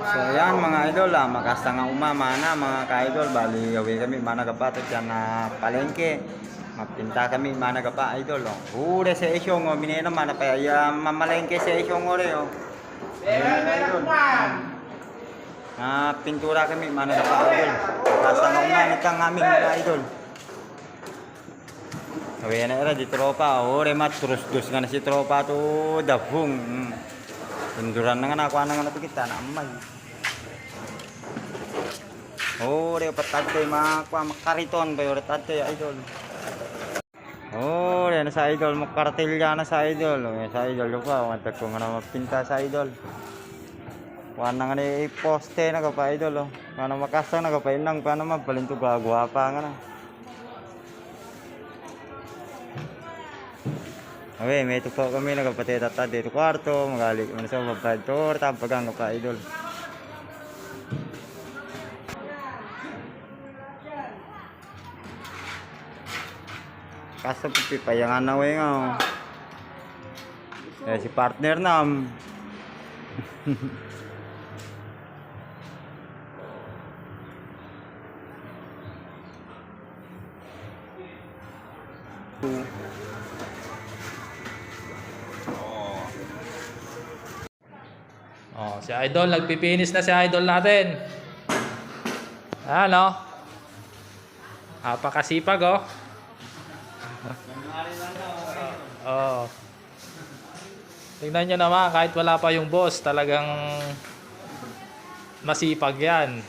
So ayan mga idol, makasta nga umama na mga ka-idol. Bali awi kami managapatot yan na palengke. Mapinta kami managapa idol. Ure sa isyong minena man pa mamalengke sa isyong ore oh. Pintura kami managapa idol. Makasta nga umama kang aming mga idol. Awi na era di tropa. Ore mat terus nga na si tropa to dafung. Pinduran na nga nakuha na nga napikita na amay. Oh, dia patante makariton ba yung patante idol. Oh, yan sa idol makartilya na sa idol. Sa idol pa, matag ko nga na mapinta sa idol. Kuha na nga ni poste na ka pa idol. Kuha makasa na ka pa inang paano mapalinto gwapa nga na. Awe, may tupo kami nagapateta dito kwarto, magali man sa mabadtor tapagang pa idol. Kaso pipayangan na we nga. Si partner nam. Oh, si Idol, nagpipinis na si Idol natin. Ano? Apakasipag oh. Oh. Tingnan nyo naman, kahit wala pa yung boss, talagang masipag yan.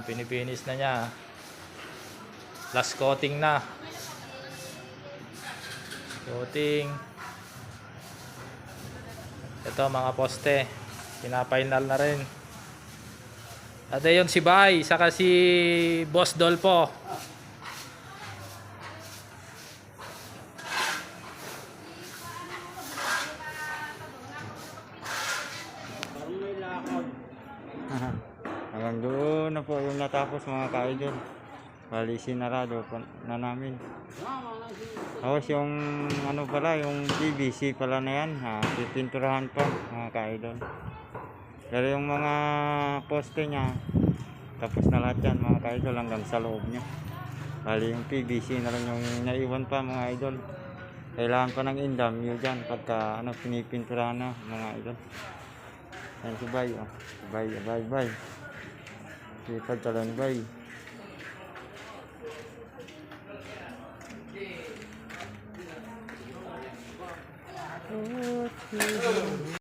Pinipinis na niya. Last coating na. Coating. Ito mga poste, pinapainal na rin. At ayun si Bay, saka si Boss Dolpo. Hanggang doon na po yung natapos mga ka-idol. Bali sinarado na namin. Tapos yung ano pala, yung PVC pala na yan, pipinturahan pa mga ka-idol. Pero yung mga poste nya, tapos na lahat yan mga ka-idol hanggang sa loob nya. Bali yung PVC na lang yung naiwan pa mga idol. Kailangan pa ng indam yun dyan pagka pinipinturahan na mga idol. Yan si Bay, oh. Bay. Sipag talan Bay.